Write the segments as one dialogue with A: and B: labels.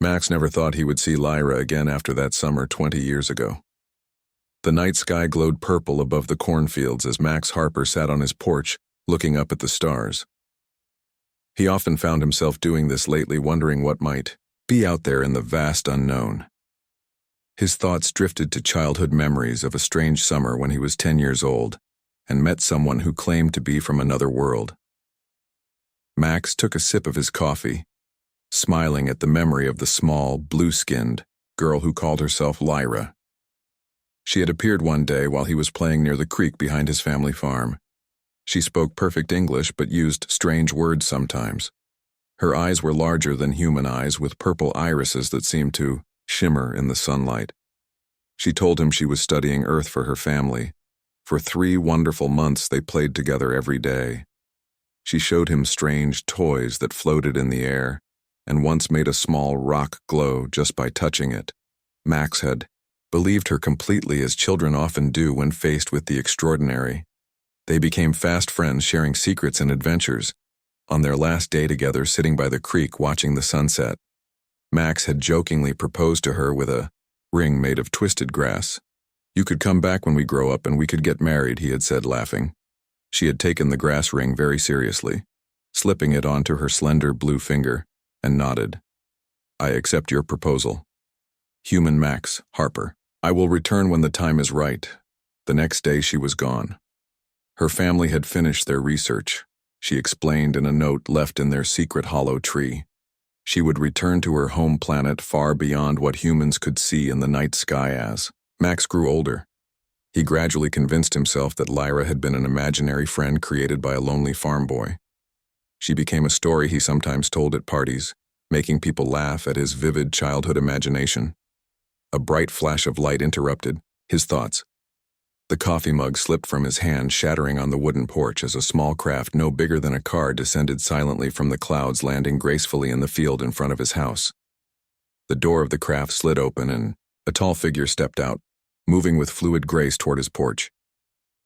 A: Max never thought he would see Lyra again after that summer 20 years ago. The night sky glowed purple above the cornfields as Max Harper sat on his porch, looking up at the stars. He often found himself doing this lately, wondering what might be out there in the vast unknown. His thoughts drifted to childhood memories of a strange summer when he was 10 years old and met someone who claimed to be from another world. Max took a sip of his coffee, smiling at the memory of the small, blue-skinned girl who called herself Lyra. She had appeared one day while he was playing near the creek behind his family farm. She spoke perfect English but used strange words sometimes. Her eyes were larger than human eyes, with purple irises that seemed to shimmer in the sunlight. She told him she was studying Earth for her family. For 3 wonderful months they played together every day. She showed him strange toys that floated in the air, and once made a small rock glow just by touching it. Max had believed her completely, as children often do when faced with the extraordinary. They became fast friends, sharing secrets and adventures. On their last day together, sitting by the creek watching the sunset, Max had jokingly proposed to her with a ring made of twisted grass. "You could come back when we grow up and we could get married," he had said, laughing. She had taken the grass ring very seriously, slipping it onto her slender blue finger, and nodded. "I accept your proposal. Human Max Harper. I will return when the time is right." The next day she was gone. Her family had finished their research, she explained in a note left in their secret hollow tree. She would return to her home planet far beyond what humans could see in the night sky. As Max grew older, he gradually convinced himself that Lyra had been an imaginary friend created by a lonely farm boy. She became a story he sometimes told at parties, making people laugh at his vivid childhood imagination. A bright flash of light interrupted his thoughts. The coffee mug slipped from his hand, shattering on the wooden porch as a small craft no bigger than a car descended silently from the clouds, landing gracefully in the field in front of his house. The door of the craft slid open and a tall figure stepped out, moving with fluid grace toward his porch.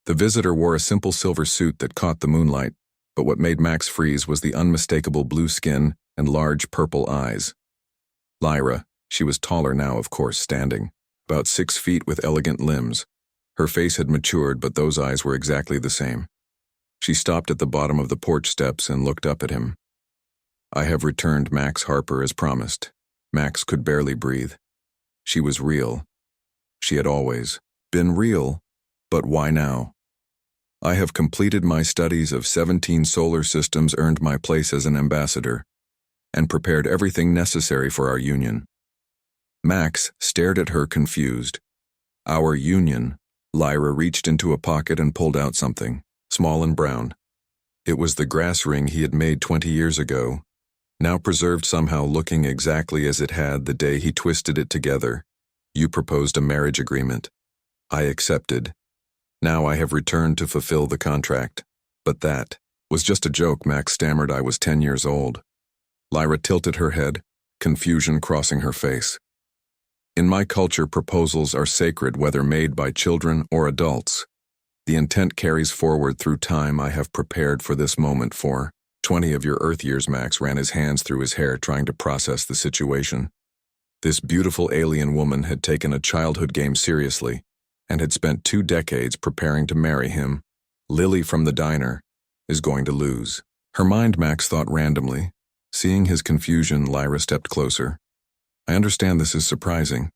A: The visitor wore a simple silver suit that caught the moonlight, but what made Max freeze was the unmistakable blue skin and large purple eyes. Lyra, she was taller now, of course, standing, about 6 feet with elegant limbs. Her face had matured, but those eyes were exactly the same. She stopped at the bottom of the porch steps and looked up at him. "I have returned, Max Harper, as promised." Max could barely breathe. She was real. She had always been real, but why now? "I have completed my studies of 17 solar systems, earned my place as an ambassador, and prepared everything necessary for our union." Max stared at her, confused. "Our union?" Lyra reached into a pocket and pulled out something, small and brown. It was the grass ring he had made 20 years ago, now preserved somehow, looking exactly as it had the day he twisted it together. "You proposed a marriage agreement. I accepted. Now I have returned to fulfill the contract." "But that was just a joke," Max stammered. "I was 10 years old." Lyra tilted her head, confusion crossing her face. "In my culture, proposals are sacred, whether made by children or adults. The intent carries forward through time. I have prepared for this moment for 20 of your Earth years." Max ran his hands through his hair, trying to process the situation. This beautiful alien woman had taken a childhood game seriously and had spent 2 decades preparing to marry him. Lily from the diner is going to lose her mind, Max thought randomly. Seeing his confusion, Lyra stepped closer. "I understand this is surprising.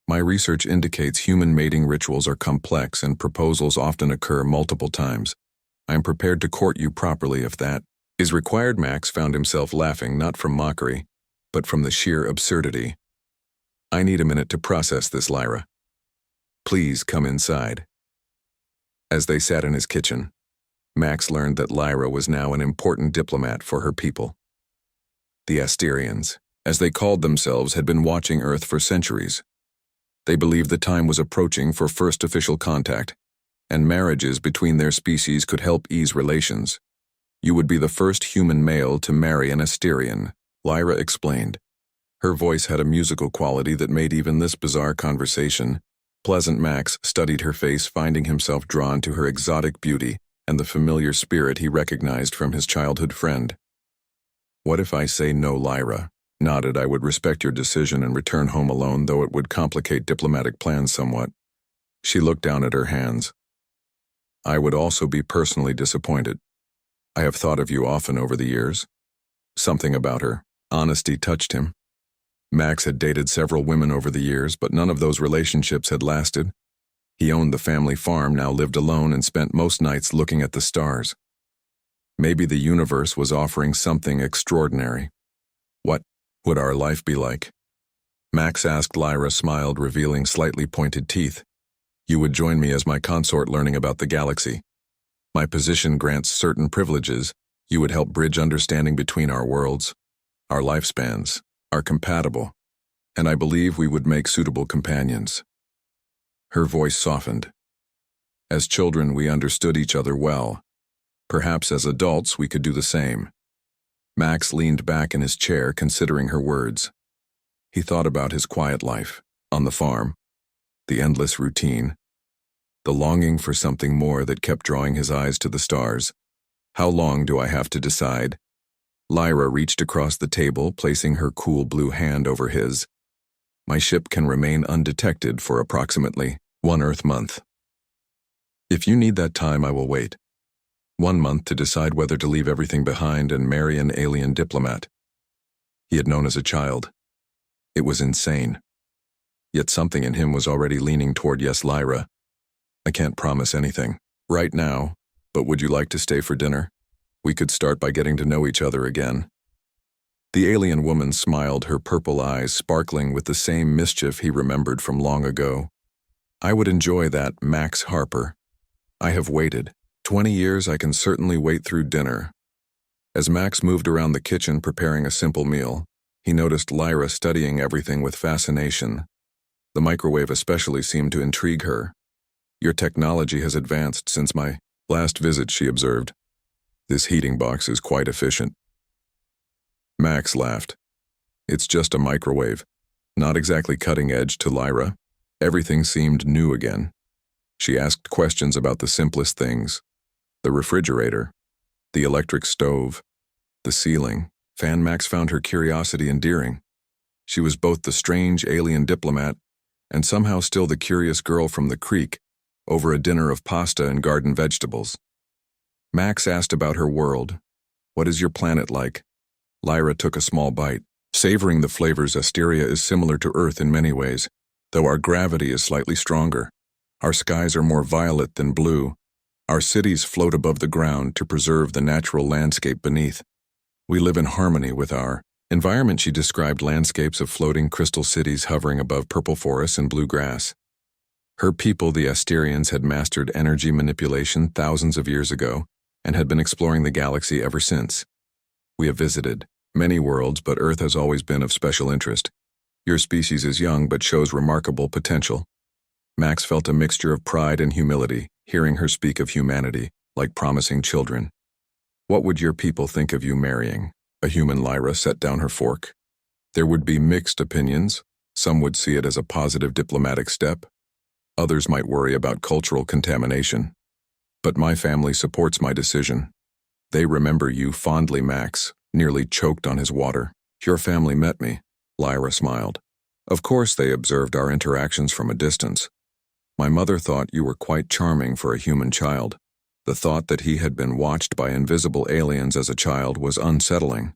A: My research indicates human mating rituals are complex and proposals often occur multiple times. I am prepared to court you properly if that is required." Max found himself laughing, not from mockery, but from the sheer absurdity. "I need a minute to process this, Lyra. Please come inside." As they sat in his kitchen, Max learned that Lyra was now an important diplomat for her people. The Asterians, as they called themselves, had been watching Earth for centuries. They believed the time was approaching for first official contact, and marriages between their species could help ease relations. "You would be the first human male to marry an Asterian," Lyra explained. Her voice had a musical quality that made even this bizarre conversation pleasant. Max studied her face, finding himself drawn to her exotic beauty and the familiar spirit he recognized from his childhood friend. "What if I say no, Lyra?" Nodded. I would respect your decision and return home alone, though it would complicate diplomatic plans somewhat. She looked down at her hands. I would also be personally disappointed. I have thought of you often over the years. Something about her honesty touched him. Max had dated several women over the years, but none of those relationships had lasted. He owned the family farm, now lived alone, and spent most nights looking at the stars. Maybe the universe was offering something extraordinary. What would our life be like? Max asked. Lyra smiled, revealing slightly pointed teeth. You would join me as my consort learning about the galaxy. My position grants certain privileges. You would help bridge understanding between our worlds. Our lifespans are compatible, and I believe we would make suitable companions. Her voice softened. As children, we understood each other well. Perhaps as adults, we could do the same. Max leaned back in his chair, considering her words. He thought about his quiet life on the farm, the endless routine, the longing for something more that kept drawing his eyes to the stars. How long do I have to decide? Lyra reached across the table, placing her cool blue hand over his. My ship can remain undetected for approximately 1 Earth month. If you need that time, I will wait. 1 month to decide whether to leave everything behind and marry an alien diplomat he had known as a child. It was insane. Yet something in him was already leaning toward yes, Lyra. I can't promise anything right now, but would you like to stay for dinner? We could start by getting to know each other again. The alien woman smiled, her purple eyes sparkling with the same mischief he remembered from long ago. I would enjoy that, Max Harper. I have waited. 20 years. I can certainly wait through dinner. As Max moved around the kitchen preparing a simple meal, he noticed Lyra studying everything with fascination. The microwave especially seemed to intrigue her. Your technology has advanced since my last visit, she observed. This heating box is quite efficient. Max laughed. It's just a microwave. Not exactly cutting edge to Lyra. Everything seemed new again. She asked questions about the simplest things. The refrigerator, the electric stove, the ceiling fan. Max found her curiosity endearing. She was both the strange alien diplomat and somehow still the curious girl from the creek over a dinner of pasta and garden vegetables. Max asked about her world. What is your planet like? Lyra took a small bite, savoring the flavors. Asteria is similar to Earth in many ways, though our gravity is slightly stronger. Our skies are more violet than blue. Our cities float above the ground to preserve the natural landscape beneath. We live in harmony with our environment. She described landscapes of floating crystal cities hovering above purple forests and blue grass. Her people, the Asterians, had mastered energy manipulation thousands of years ago and had been exploring the galaxy ever since. We have visited many worlds, but Earth has always been of special interest. Your species is young but shows remarkable potential. Max felt a mixture of pride and humility, hearing her speak of humanity, like promising children. What would your people think of you marrying a human? Lyra set down her fork. There would be mixed opinions. Some would see it as a positive diplomatic step. Others might worry about cultural contamination. But my family supports my decision. They remember you fondly. Max nearly choked on his water. Your family met me, Lyra smiled. Of course they observed our interactions from a distance. My mother thought you were quite charming for a human child. The thought that he had been watched by invisible aliens as a child was unsettling.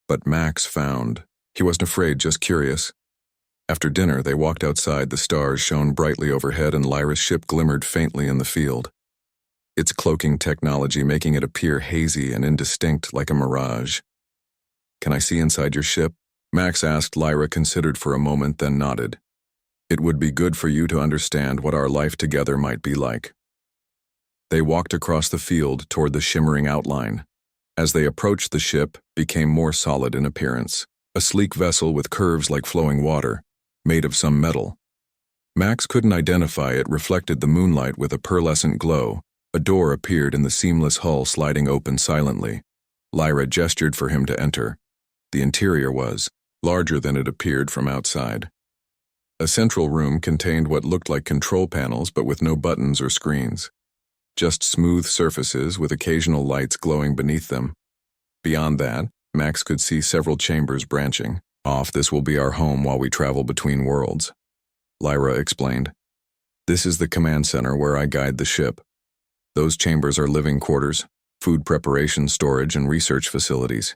A: But Max found he wasn't afraid, just curious. After dinner, they walked outside. The stars shone brightly overhead and Lyra's ship glimmered faintly in the field, its cloaking technology making it appear hazy and indistinct like a mirage. Can I see inside your ship? Max asked. Lyra considered for a moment, then nodded. It would be good for you to understand what our life together might be like. They walked across the field toward the shimmering outline. As they approached, the ship became more solid in appearance, a sleek vessel with curves like flowing water, made of some metal. Max couldn't identify it, reflected the moonlight with a pearlescent glow. A door appeared in the seamless hull, sliding open silently. Lyra gestured for him to enter. The interior was larger than it appeared from outside. A central room contained what looked like control panels, but with no buttons or screens. Just smooth surfaces with occasional lights glowing beneath them. Beyond that, Max could see several chambers branching, This will be our home while we travel between worlds, Lyra explained. This is the command center where I guide the ship. Those chambers are living quarters, food preparation, storage, and research facilities.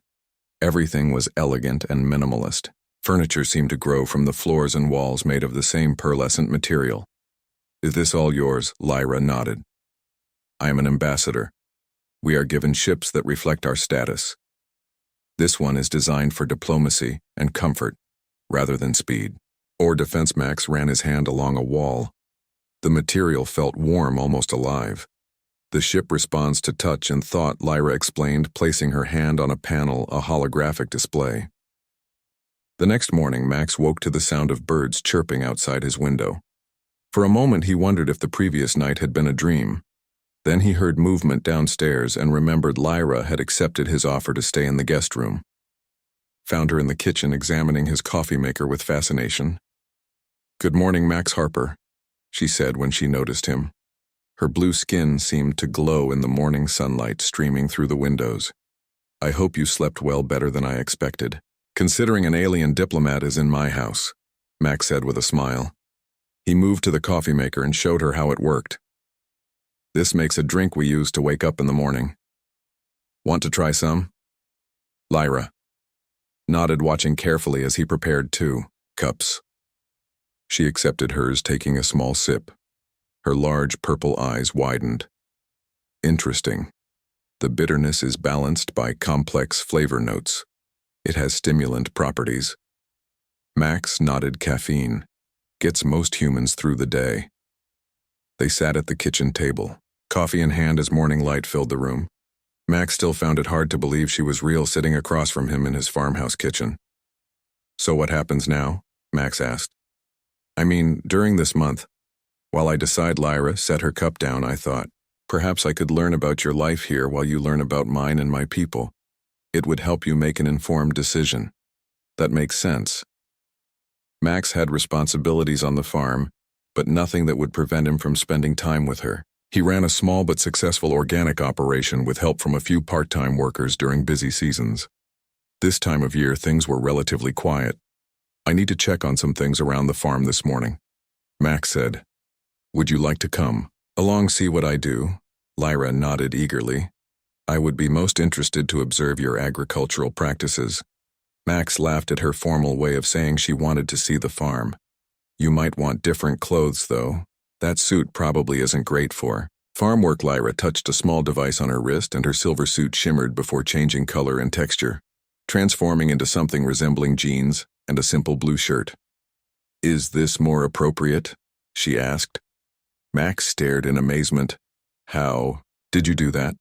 A: Everything was elegant and minimalist. Furniture seemed to grow from the floors and walls made of the same pearlescent material. Is this all yours? Lyra nodded. I am an ambassador. We are given ships that reflect our status. This one is designed for diplomacy and comfort, rather than speed or defense. Max ran his hand along a wall. The material felt warm, almost alive. The ship responds to touch and thought, Lyra explained, placing her hand on a panel, a holographic display. The next morning, Max woke to the sound of birds chirping outside his window. For a moment, he wondered if the previous night had been a dream. Then he heard movement downstairs and remembered Lyra had accepted his offer to stay in the guest room. Found her in the kitchen examining his coffee maker with fascination. "Good morning, Max Harper," she said when she noticed him. Her blue skin seemed to glow in the morning sunlight streaming through the windows. "I hope you slept well, better than I expected. Considering an alien diplomat is in my house," Max said with a smile. He moved to the coffee maker and showed her how it worked. "This makes a drink we use to wake up in the morning. Want to try some?" Lyra nodded, watching carefully as he prepared 2 cups. She accepted hers, taking a small sip. Her large purple eyes widened. "Interesting. The bitterness is balanced by complex flavor notes. It has stimulant properties." Max nodded. "Caffeine gets most humans through the day." They sat at the kitchen table, coffee in hand as morning light filled the room. Max still found it hard to believe she was real, sitting across from him in his farmhouse kitchen. "So what happens now?" Max asked. "I mean, during this month, while I decide," Lyra set her cup down, "I thought, perhaps I could learn about your life here while you learn about mine and my people. It would help you make an informed decision." "That makes sense." Max had responsibilities on the farm, but nothing that would prevent him from spending time with her. He ran a small but successful organic operation with help from a few part-time workers during busy seasons. This time of year, things were relatively quiet. "I need to check on some things around the farm this morning," Max said. "Would you like to come along, see what I do?" Lyra nodded eagerly. "I would be most interested to observe your agricultural practices." Max laughed at her formal way of saying she wanted to see the farm. "You might want different clothes, though. That suit probably isn't great for farm work." Lyra touched a small device on her wrist, and her silver suit shimmered before changing color and texture, transforming into something resembling jeans and a simple blue shirt. "Is this more appropriate?" she asked. Max stared in amazement. "How did you do that?"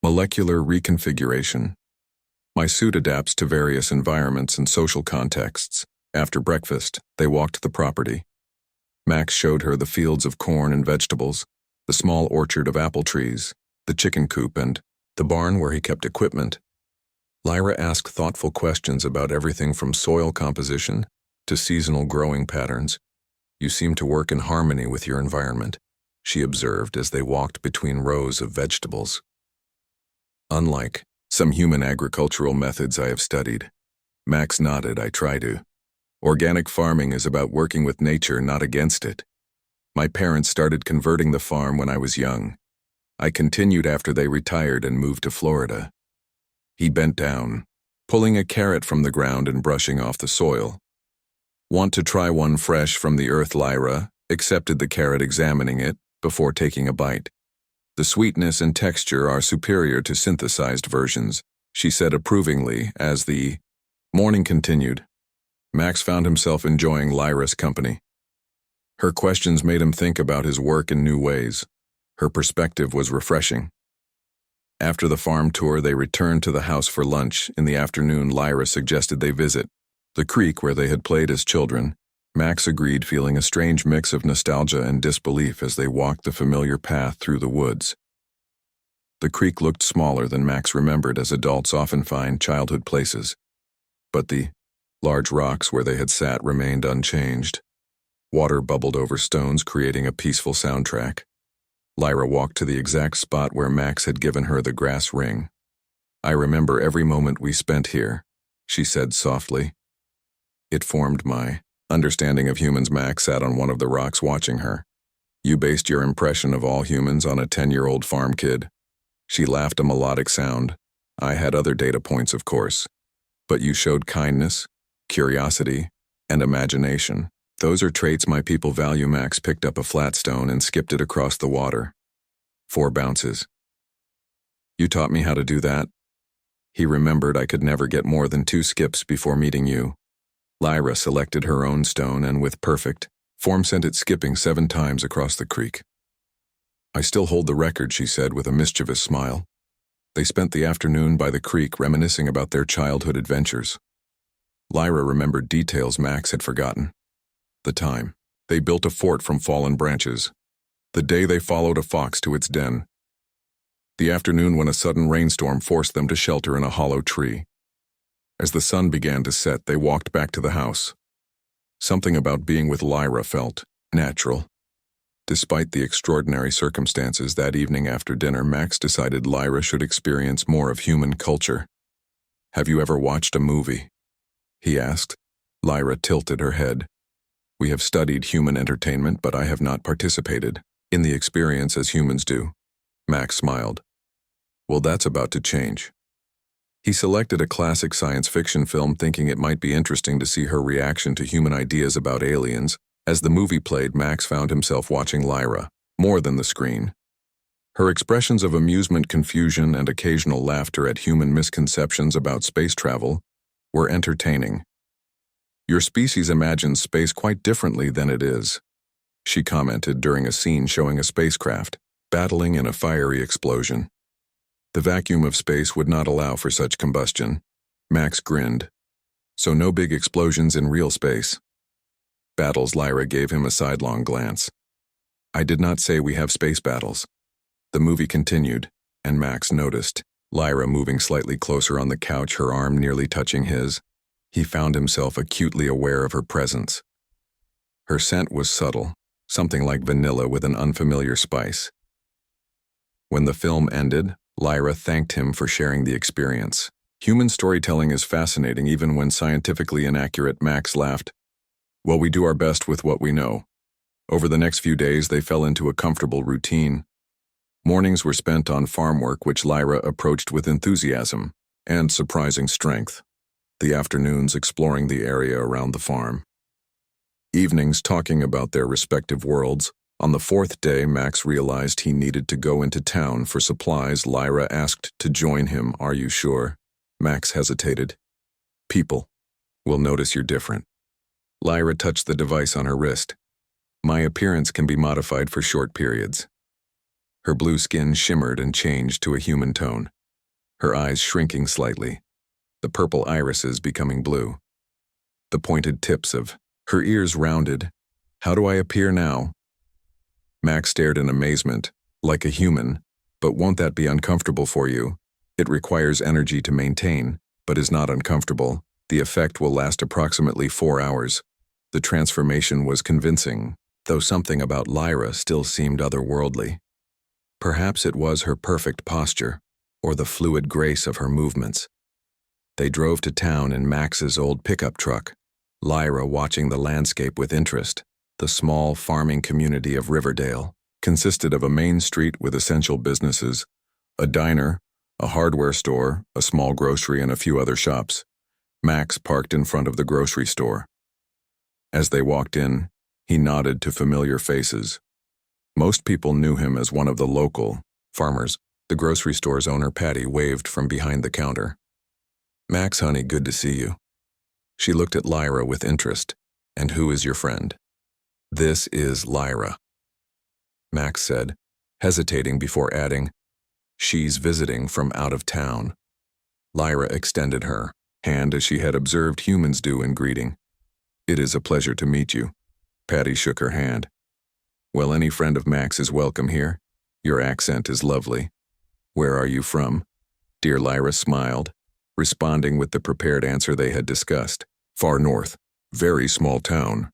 A: "Molecular reconfiguration. My suit adapts to various environments and social contexts." After breakfast, they walked the property. Max showed her the fields of corn and vegetables, the small orchard of apple trees, the chicken coop, and the barn where he kept equipment. Lyra asked thoughtful questions about everything from soil composition to seasonal growing patterns. "You seem to work in harmony with your environment," she observed as they walked between rows of vegetables. "Unlike some human agricultural methods I have studied." Max nodded. "I try to. Organic farming is about working with nature, not against it. My parents started converting the farm when I was young. I continued after they retired and moved to Florida." He bent down, pulling a carrot from the ground and brushing off the soil. "Want to try one fresh from the earth?" Lyra accepted the carrot, examining it before taking a bite. "The sweetness and texture are superior to synthesized versions," she said approvingly as the morning continued. Max found himself enjoying Lyra's company. Her questions made him think about his work in new ways. Her perspective was refreshing. After the farm tour, they returned to the house for lunch. In the afternoon, Lyra suggested they visit the creek where they had played as children. Max agreed, feeling a strange mix of nostalgia and disbelief as they walked the familiar path through the woods. The creek looked smaller than Max remembered, as adults often find childhood places. But the large rocks where they had sat remained unchanged. Water bubbled over stones, creating a peaceful soundtrack. Lyra walked to the exact spot where Max had given her the grass ring. "I remember every moment we spent here," she said softly. It formed my understanding of humans. Max sat on one of the rocks watching her. You based your impression of all humans on a 10-year-old farm kid. She laughed, a melodic sound. I had other data points, of course. But you showed kindness, curiosity, and imagination. Those are traits my people value. Max picked up a flat stone and skipped it across the water. 4 bounces. You taught me how to do that? He remembered I could never get more than 2 skips before meeting you. Lyra selected her own stone and with perfect form sent it skipping 7 times across the creek. I still hold the record, she said with a mischievous smile. They spent the afternoon by the creek reminiscing about their childhood adventures. Lyra remembered details Max had forgotten. The time they built a fort from fallen branches. The day they followed a fox to its den. The afternoon when a sudden rainstorm forced them to shelter in a hollow tree. As the sun began to set, they walked back to the house. Something about being with Lyra felt natural. Despite the extraordinary circumstances that evening after dinner, Max decided Lyra should experience more of human culture. Have you ever watched a movie? He asked. Lyra tilted her head. We have studied human entertainment, but I have not participated in the experience as humans do. Max smiled. Well, that's about to change. He selected a classic science fiction film, thinking it might be interesting to see her reaction to human ideas about aliens. As the movie played, Max found himself watching Lyra, more than the screen. Her expressions of amusement, confusion, and occasional laughter at human misconceptions about space travel were entertaining. Your species imagines space quite differently than it is, she commented during a scene showing a spacecraft battling in a fiery explosion. The vacuum of space would not allow for such combustion. Max grinned. So no big explosions in real space. Battles. Lyra gave him a sidelong glance. I did not say we have space battles. The movie continued, and Max noticed Lyra moving slightly closer on the couch, her arm nearly touching his. He found himself acutely aware of her presence. Her scent was subtle, something like vanilla with an unfamiliar spice. When the film ended, Lyra thanked him for sharing the experience. Human storytelling is fascinating even when scientifically inaccurate. Max laughed. Well, we do our best with what we know. Over the next few days, they fell into a comfortable routine. Mornings were spent on farm work, which Lyra approached with enthusiasm and surprising strength. The afternoons exploring the area around the farm. Evenings talking about their respective worlds. On the 4th day, Max realized he needed to go into town for supplies. Lyra asked to join him. Are you sure? Max hesitated. People will notice you're different. Lyra touched the device on her wrist. My appearance can be modified for short periods. Her blue skin shimmered and changed to a human tone. Her eyes shrinking slightly. The purple irises becoming blue. The pointed tips of her ears rounded. How do I appear now? Max stared in amazement. Like a human. But won't that be uncomfortable for you? It requires energy to maintain, but is not uncomfortable. The effect will last approximately 4 hours. The transformation was convincing, though something about Lyra still seemed otherworldly. Perhaps it was her perfect posture, or the fluid grace of her movements. They drove to town in Max's old pickup truck, Lyra watching the landscape with interest. The small farming community of Riverdale consisted of a main street with essential businesses, a diner, a hardware store, a small grocery, and a few other shops. Max parked in front of the grocery store. As they walked in, he nodded to familiar faces. Most people knew him as one of the local farmers. The grocery store's owner, Patty, waved from behind the counter. Max, honey, good to see you. She looked at Lyra with interest. And who is your friend? This is Lyra, Max said, hesitating before adding, she's visiting from out of town. Lyra extended her hand as she had observed humans do in greeting. It is a pleasure to meet you. Patty shook her hand. Well, any friend of Max is welcome here. Your accent is lovely. Where are you from? Dear Lyra smiled, responding with the prepared answer they had discussed. Far north, very small town.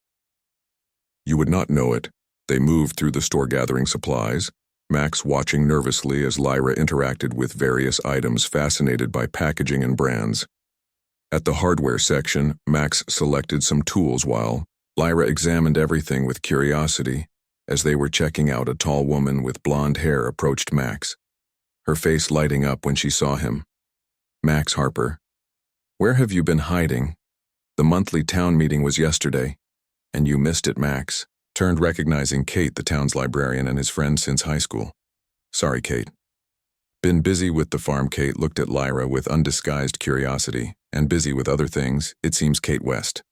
A: You would not know it. They moved through the store gathering supplies, Max watching nervously as Lyra interacted with various items, fascinated by packaging and brands. At the hardware section, Max selected some tools while Lyra examined everything with curiosity. As they were checking out, a tall woman with blonde hair approached Max, her face lighting up when she saw him. "Max Harper, where have you been hiding? The monthly town meeting was yesterday, and you missed it." Max turned, recognizing Kate, the town's librarian and his friend since high school. "Sorry, Kate. Been busy with the farm." Kate looked at Lyra with undisguised curiosity. "And busy with other things, it seems." Kate West.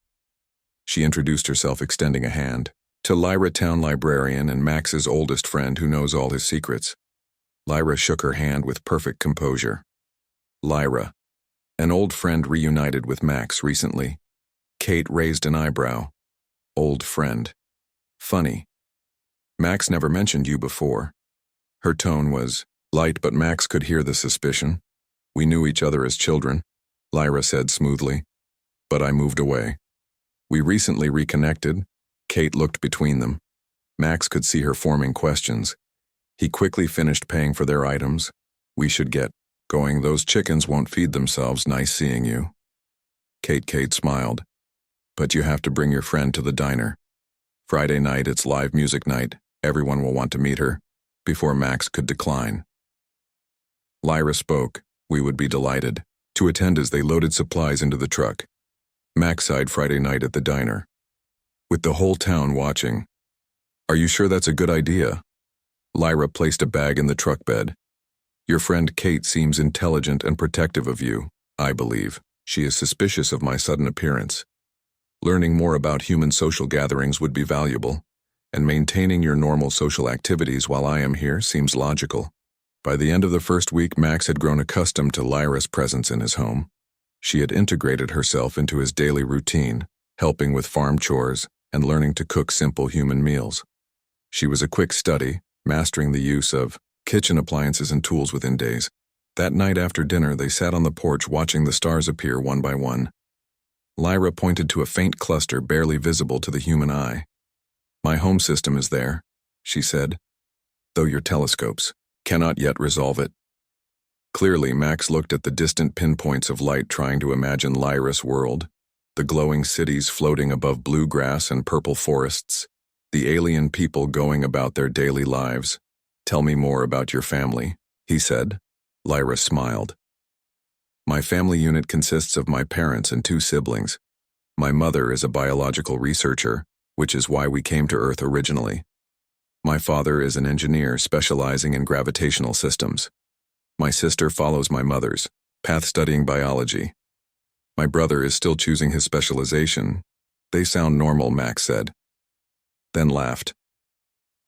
A: She introduced herself, extending a hand to Lyra, town librarian and Max's oldest friend who knows all his secrets. Lyra shook her hand with perfect composure. "Lyra, an old friend reunited with Max recently." Kate raised an eyebrow. "Old friend. Funny. Max never mentioned you before." Her tone was light, but Max could hear the suspicion. "We knew each other as children," Lyra said smoothly, "but I moved away. We recently reconnected." Kate looked between them. Max could see her forming questions. He quickly finished paying for their items. "We should get going. Those chickens won't feed themselves." "Nice seeing you." Kate smiled. "But you have to bring your friend to the diner. Friday night, it's live music night. Everyone will want to meet her." Before Max could decline, Lyra spoke. "We would be delighted to attend." As they loaded supplies into the truck, Max sighed. "Friday night at the diner, with the whole town watching. Are you sure that's a good idea?" Lyra placed a bag in the truck bed. "Your friend Kate seems intelligent and protective of you, I believe. She is suspicious of my sudden appearance. Learning more about human social gatherings would be valuable, and maintaining your normal social activities while I am here seems logical." By the end of the first week, Max had grown accustomed to Lyra's presence in his home. She had integrated herself into his daily routine, helping with farm chores and learning to cook simple human meals. She was a quick study, mastering the use of kitchen appliances and tools within days. That night after dinner, they sat on the porch watching the stars appear one by one. Lyra pointed to a faint cluster barely visible to the human eye. "My home system is there," she said, "though your telescopes cannot yet resolve it." Clearly, Max looked at the distant pinpoints of light, trying to imagine Lyra's world. The glowing cities floating above blue grass and purple forests. The alien people going about their daily lives. "Tell me more about your family," he said. Lyra smiled. "My family unit consists of my parents and 2 siblings. My mother is a biological researcher, which is why we came to Earth originally. My father is an engineer specializing in gravitational systems. My sister follows my mother's path, studying biology. My brother is still choosing his specialization." "They sound normal," Max said, then laughed.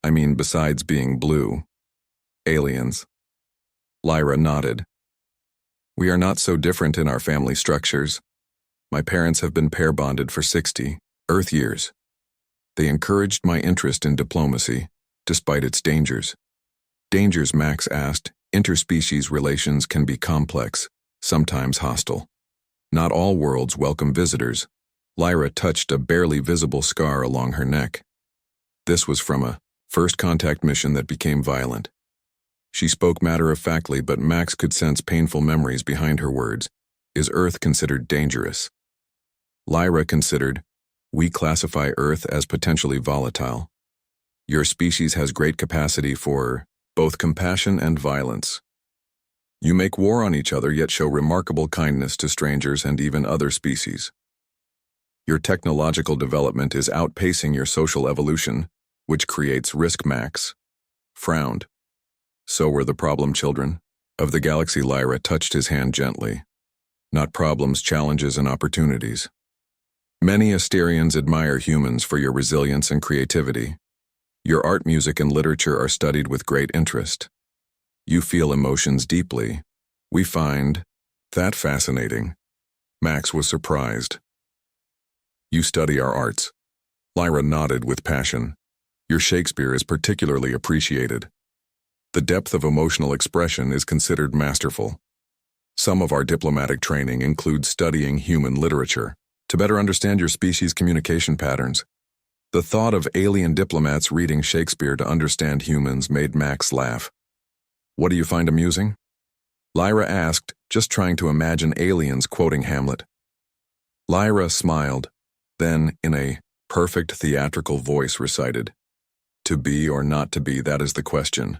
A: "I mean, besides being blue. Aliens." Lyra nodded. "We are not so different in our family structures. My parents have been pair bonded for 60 Earth years. They encouraged my interest in diplomacy, despite its dangers." "Dangers?" Max asked. "Interspecies relations can be complex, sometimes hostile. Not all worlds welcome visitors." Lyra touched a barely visible scar along her neck. This was from a first contact mission that became violent. She spoke matter-of-factly, but Max could sense painful memories behind her words. "Is Earth considered dangerous?" Lyra considered, "We classify Earth as potentially volatile. Your species has great capacity for both compassion and violence. You make war on each other, yet show remarkable kindness to strangers and even other species. Your technological development is outpacing your social evolution, which creates risk." Max frowned. "So were the problem children of the galaxy." Lyra touched his hand gently. "Not problems, challenges and opportunities. Many Asterians admire humans for your resilience and creativity. Your art, music, and literature are studied with great interest. You feel emotions deeply. We find that fascinating." Max was surprised. "You study our arts." Lyra nodded with passion. "Your Shakespeare is particularly appreciated. The depth of emotional expression is considered masterful. Some of our diplomatic training includes studying human literature to better understand your species' communication patterns." The thought of alien diplomats reading Shakespeare to understand humans made Max laugh. "What do you find amusing?" Lyra asked, just trying to imagine aliens quoting Hamlet. Lyra smiled, then, in a perfect theatrical voice, recited, "To be or not to be, that is the question."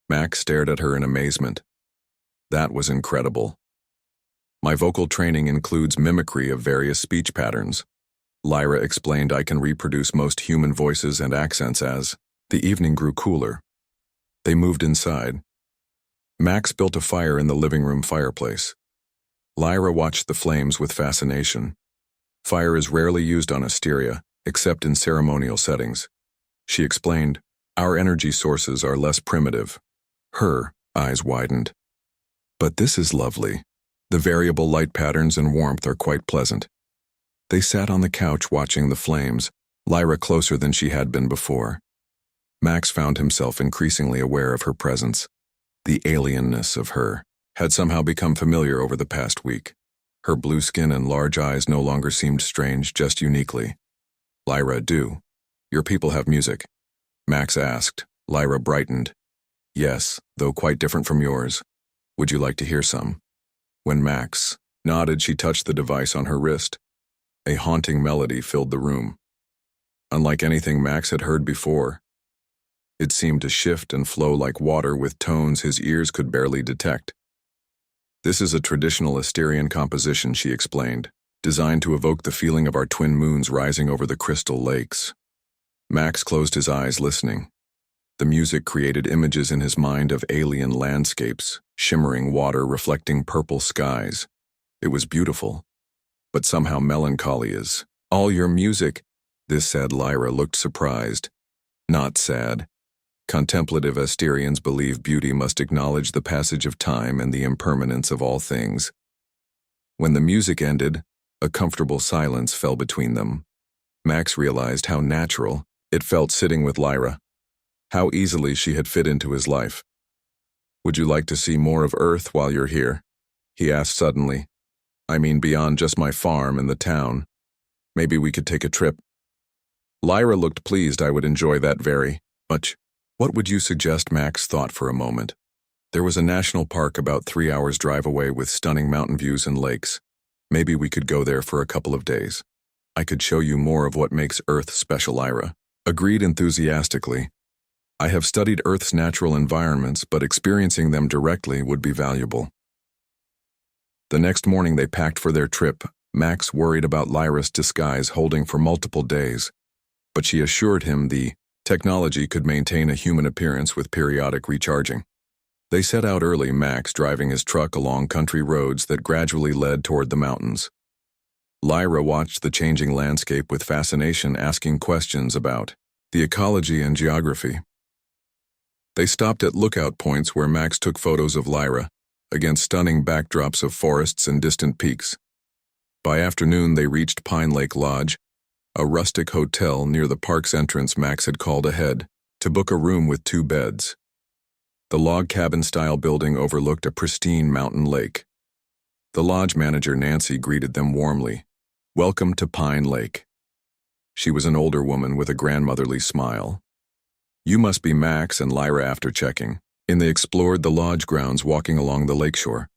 A: Max stared at her in amazement. That was incredible. "My vocal training includes mimicry of various speech patterns." Lyra explained, "I can reproduce most human voices and accents as." The evening grew cooler. They moved inside. Max built a fire in the living room fireplace. Lyra watched the flames with fascination. Fire is rarely used on Asteria, except in ceremonial settings. She explained, "Our energy sources are less primitive." Her eyes widened. "But this is lovely. The variable light patterns and warmth are quite pleasant." They sat on the couch watching the flames, Lyra closer than she had been before. Max found himself increasingly aware of her presence. The alienness of her had somehow become familiar over the past week. Her blue skin and large eyes no longer seemed strange, just uniquely. "Lyra, do your people have music?" Max asked. Lyra brightened. "Yes, though quite different from yours. Would you like to hear some?" When Max nodded, she touched the device on her wrist. A haunting melody filled the room. Unlike anything Max had heard before, it seemed to shift and flow like water with tones his ears could barely detect. "This is a traditional Asterian composition," she explained, "designed to evoke the feeling of our twin moons rising over the crystal lakes." Max closed his eyes, listening. The music created images in his mind of alien landscapes, shimmering water reflecting purple skies. It was beautiful, but somehow melancholy as. "All your music," this sad Lyra looked surprised. "Not sad. Contemplative Asterians believe beauty must acknowledge the passage of time and the impermanence of all things." When the music ended, a comfortable silence fell between them. Max realized how natural it felt sitting with Lyra, how easily she had fit into his life. "Would you like to see more of Earth while you're here?" he asked suddenly. "I mean beyond just my farm and the town. Maybe we could take a trip." Lyra looked pleased. "I would enjoy that very much." "What would you suggest?" Max thought for a moment. There was a national park about 3 hours' drive away with stunning mountain views and lakes. Maybe we could go there for a couple of days. "I could show you more of what makes Earth special," Lyra agreed enthusiastically. "I have studied Earth's natural environments, but experiencing them directly would be valuable." The next morning they packed for their trip. Max worried about Lyra's disguise holding for multiple days, but she assured him the technology could maintain a human appearance with periodic recharging. They set out early, Max driving his truck along country roads that gradually led toward the mountains. Lyra watched the changing landscape with fascination, asking questions about the ecology and geography. They stopped at lookout points where Max took photos of Lyra, against stunning backdrops of forests and distant peaks. By afternoon they reached Pine Lake Lodge, a rustic hotel near the park's entrance. Max had called ahead to book a room with 2 beds. The log cabin-style building overlooked a pristine mountain lake. The lodge manager, Nancy, greeted them warmly. "Welcome to Pine Lake." She was an older woman with a grandmotherly smile. "You must be Max and Lyra." After checking in, they explored the lodge grounds, walking along the lakeshore.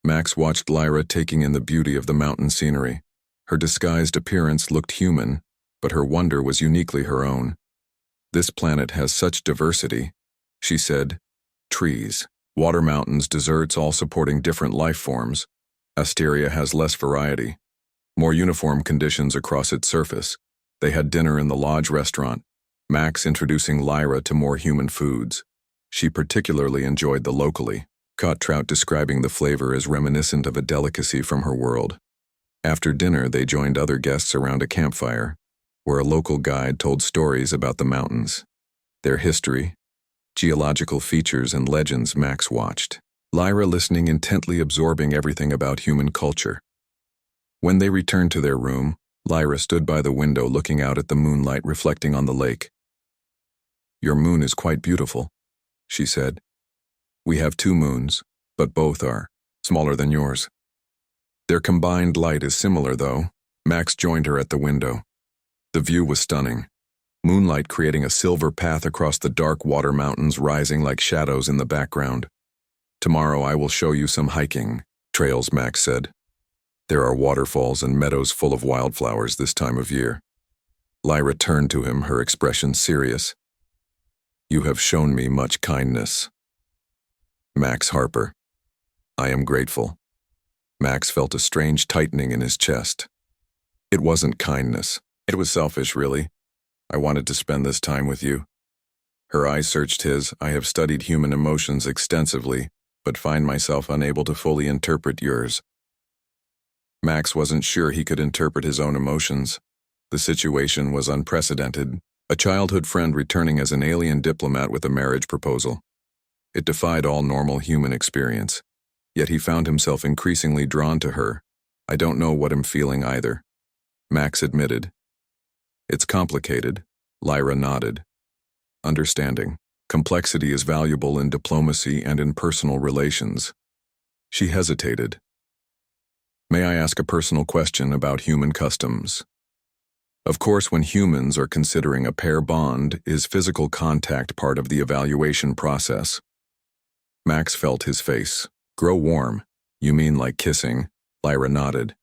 A: Max watched Lyra taking in the beauty of the mountain scenery. Her disguised appearance looked human, but her wonder was uniquely her own. "This planet has such diversity," she said. "Trees, water mountains, deserts, all supporting different life forms. Asteria has less variety, more uniform conditions across its surface." They had dinner in the lodge restaurant, Max introducing Lyra to more human foods. She particularly enjoyed the locally caught trout, describing the flavor as reminiscent of a delicacy from her world. After dinner, they joined other guests around a campfire, where a local guide told stories about the mountains, their history, geological features, and legends. Max watched Lyra, listening intently, absorbing everything about human culture. When they returned to their room, Lyra stood by the window looking out at the moonlight reflecting on the lake. "Your moon is quite beautiful," she said. "We have 2 moons, but both are smaller than yours. Their combined light is similar, though." Max joined her at the window. The view was stunning, moonlight creating a silver path across the dark water mountains, rising like shadows in the background. "Tomorrow I will show you some hiking trails," Max said. There are waterfalls and meadows full of wildflowers this time of year. Lyra turned to him, her expression serious. You have shown me much kindness. Max Harper. I am grateful. Max felt a strange tightening in his chest. It wasn't kindness. It was selfish, really. I wanted to spend this time with you. Her eyes searched his. I have studied human emotions extensively, but find myself unable to fully interpret yours. Max wasn't sure he could interpret his own emotions. The situation was unprecedented. A childhood friend returning as an alien diplomat with a marriage proposal. It defied all normal human experience. Yet he found himself increasingly drawn to her. I don't know what I'm feeling either. Max admitted. It's complicated. Lyra nodded. Understanding. Complexity is valuable in diplomacy and in personal relations. She hesitated. May I ask a personal question about human customs? Of course, when humans are considering a pair bond, is physical contact part of the evaluation process? Max felt his face grow warm. You mean like kissing? Lyra nodded.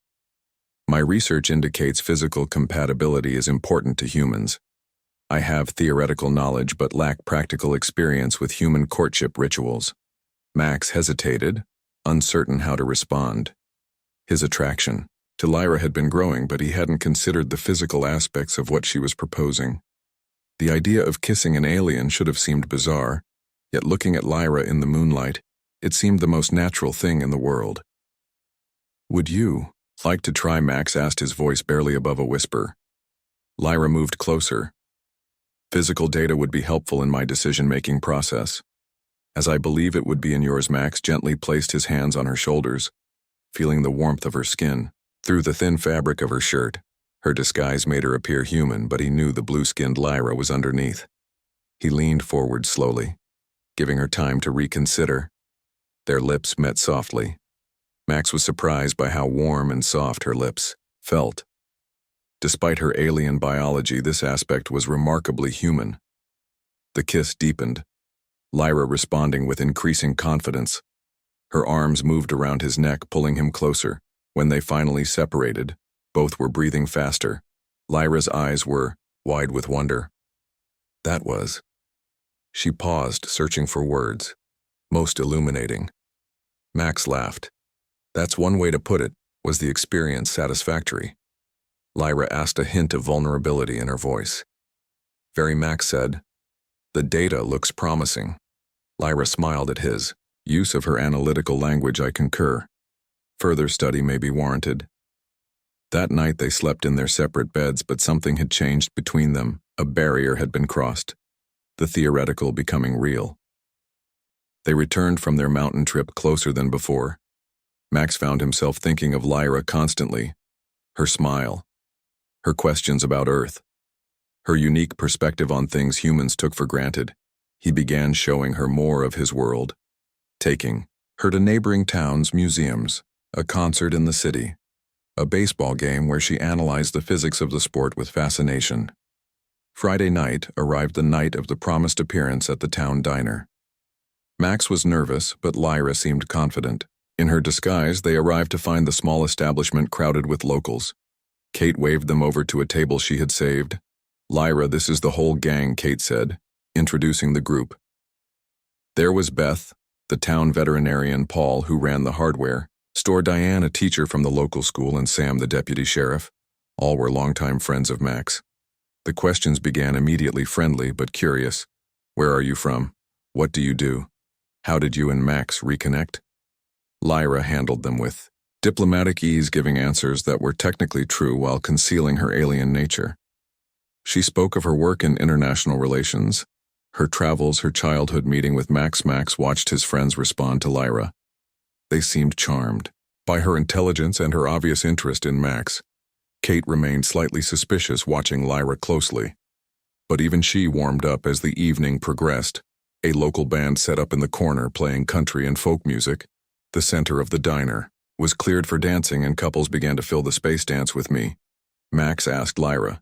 A: My research indicates physical compatibility is important to humans. I have theoretical knowledge but lack practical experience with human courtship rituals. Max hesitated, uncertain how to respond. His attraction to Lyra had been growing, but he hadn't considered the physical aspects of what she was proposing. The idea of kissing an alien should have seemed bizarre, yet looking at Lyra in the moonlight, it seemed the most natural thing in the world. Would you like to try? Max asked, his voice barely above a whisper. Lyra moved closer. Physical data would be helpful in my decision-making process. As I believe it would be in yours. Max gently placed his hands on her shoulders, feeling the warmth of her skin. Through the thin fabric of her shirt, her disguise made her appear human, but he knew the blue-skinned Lyra was underneath. He leaned forward slowly, giving her time to reconsider. Their lips met softly. Max was surprised by how warm and soft her lips felt. Despite her alien biology, this aspect was remarkably human. The kiss deepened, Lyra responding with increasing confidence. Her arms moved around his neck, pulling him closer. When they finally separated, both were breathing faster. Lyra's eyes were wide with wonder. That was. She paused, searching for words. Most illuminating. Max laughed. That's one way to put it. Was the experience satisfactory? Lyra asked, a hint of vulnerability in her voice. Very. Max said. The data looks promising. Lyra smiled at his use of her analytical language. I concur. Further study may be warranted. That night they slept in their separate beds, but something had changed between them. A barrier had been crossed, the theoretical becoming real. They returned from their mountain trip closer than before. Max found himself thinking of Lyra constantly. Her smile, her questions about Earth, her unique perspective on things humans took for granted. He began showing her more of his world, taking her to neighboring towns, museums, a concert in the city, a baseball game where she analyzed the physics of the sport with fascination. Friday night arrived, the night of the promised appearance at the town diner. Max was nervous, but Lyra seemed confident. In her disguise, they arrived to find the small establishment crowded with locals. Kate waved them over to a table she had saved. Lyra, this is the whole gang, Kate said, introducing the group. There was Beth, the town veterinarian, Paul, who ran the hardware store, Diane, a teacher from the local school, and Sam, the deputy sheriff. All were longtime friends of Max. The questions began immediately, friendly but curious. Where are you from? What do you do? How did you and Max reconnect? Lyra handled them with diplomatic ease, giving answers that were technically true while concealing her alien nature. She spoke of her work in international relations, her travels, her childhood meeting with Max. Max watched his friends respond to Lyra. They seemed charmed by her intelligence and her obvious interest in Max. Kate remained slightly suspicious, watching Lyra closely. But even she warmed up as the evening progressed. A local band set up in the corner, playing country and folk music. The center of the diner was cleared for dancing, and couples began to fill the space. Dance with me? Max asked Lyra.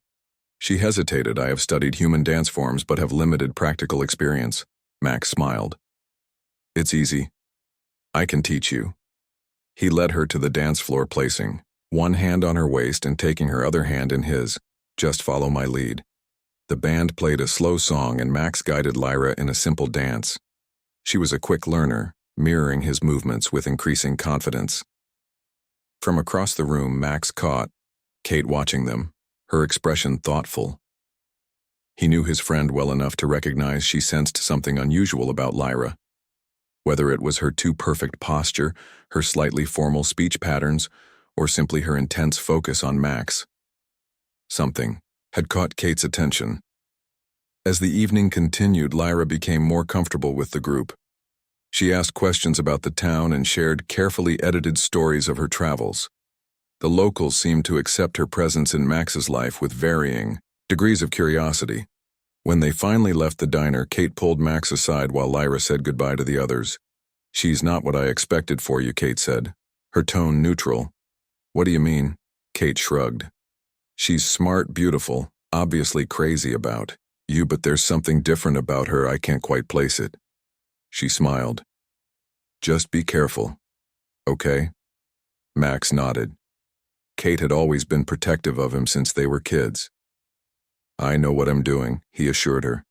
A: She hesitated. I have studied human dance forms but have limited practical experience. Max smiled. It's easy. I can teach you. He led her to the dance floor, placing one hand on her waist and taking her other hand in his. "Just follow my lead." The band played a slow song and Max guided Lyra in a simple dance. She was a quick learner, mirroring his movements with increasing confidence. From across the room, Max caught Kate watching them, her expression thoughtful. He knew his friend well enough to recognize she sensed something unusual about Lyra. Whether it was her too perfect posture, her slightly formal speech patterns, or simply her intense focus on Max. Something had caught Kate's attention. As the evening continued, Lyra became more comfortable with the group. She asked questions about the town and shared carefully edited stories of her travels. The locals seemed to accept her presence in Max's life with varying degrees of curiosity. When they finally left the diner, Kate pulled Max aside while Lyra said goodbye to the others. "She's not what I expected for you," Kate said, her tone neutral. "What do you mean?" Kate shrugged. "She's smart, beautiful, obviously crazy about you, but there's something different about her. I can't quite place it." She smiled. "Just be careful, okay?" Max nodded. Kate had always been protective of him since they were kids. "I know what I'm doing," he assured her,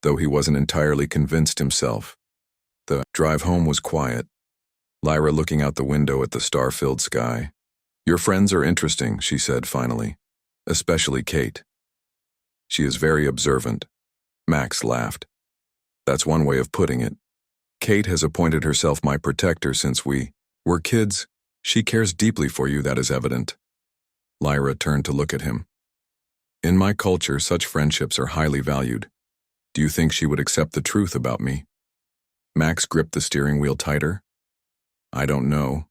A: though he wasn't entirely convinced himself. The drive home was quiet, Lyra looking out the window at the star-filled sky. "Your friends are interesting," she said finally, "especially Kate. She is very observant." Max laughed. "That's one way of putting it. Kate has appointed herself my protector since we were kids. She cares deeply for you, that is evident." Lyra turned to look at him. "In my culture, such friendships are highly valued. Do you think she would accept the truth about me?" Max gripped the steering wheel tighter. "I don't know.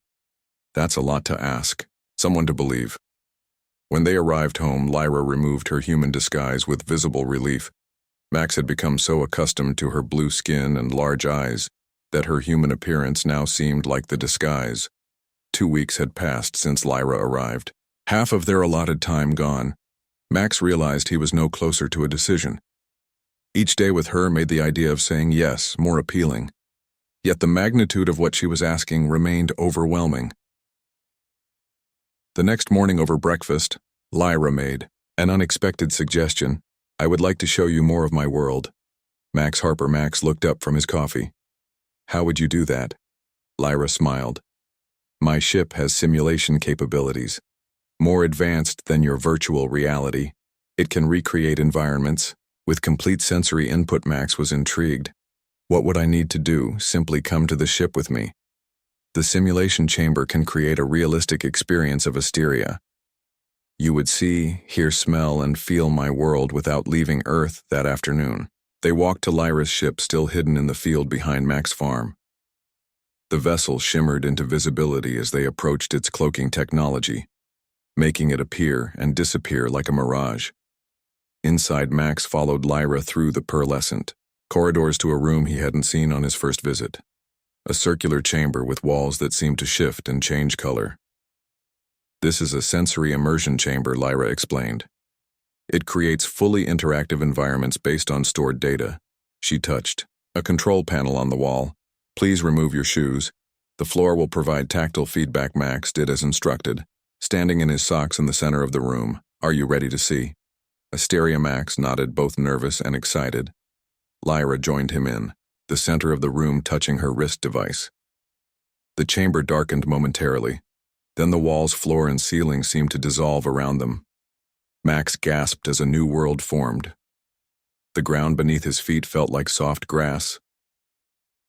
A: That's a lot to ask. Someone to believe." When they arrived home, Lyra removed her human disguise with visible relief. Max had become so accustomed to her blue skin and large eyes that her human appearance now seemed like the disguise. 2 weeks had passed since Lyra arrived. Half of their allotted time gone. Max realized he was no closer to a decision. Each day with her made the idea of saying yes more appealing. Yet the magnitude of what she was asking remained overwhelming. The next morning over breakfast, Lyra made an unexpected suggestion. "I would like to show you more of my world." Max looked up from his coffee. "How would you do that?" Lyra smiled. "My ship has simulation capabilities, more advanced than your virtual reality. It can recreate environments." With complete sensory input, Max was intrigued. "What would I need to do? Simply come to the ship with me. The simulation chamber can create a realistic experience of Asteria. You would see, hear, smell, and feel my world without leaving Earth that afternoon." They walked to Lyra's ship, still hidden in the field behind Max's farm. The vessel shimmered into visibility as they approached its cloaking technology, making it appear and disappear like a mirage. Inside, Max followed Lyra through the pearlescent corridors to a room he hadn't seen on his first visit. A circular chamber with walls that seemed to shift and change color. "This is a sensory immersion chamber," Lyra explained. "It creates fully interactive environments based on stored data." She touched a control panel on the wall. "Please remove your shoes. The floor will provide tactile feedback." Max did as instructed, standing in his socks in the center of the room. "Are you ready to see?" Asteria. Max nodded, both nervous and excited. Lyra joined him in the center of the room, touching her wrist device. The chamber darkened momentarily. Then the walls, floor, and ceiling seemed to dissolve around them. Max gasped as a new world formed. The ground beneath his feet felt like soft grass,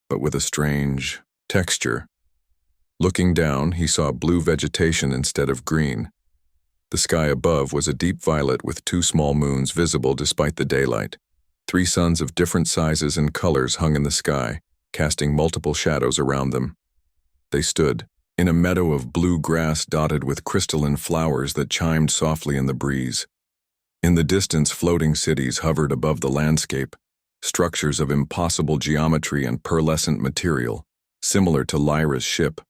A: but with a strange texture. Looking down, he saw blue vegetation instead of green. The sky above was a deep violet with 2 small moons visible despite the daylight. 3 suns of different sizes and colors hung in the sky, casting multiple shadows around them. They stood in a meadow of blue grass dotted with crystalline flowers that chimed softly in the breeze. In the distance, floating cities hovered above the landscape, structures of impossible geometry and pearlescent material, similar to Lyra's ship,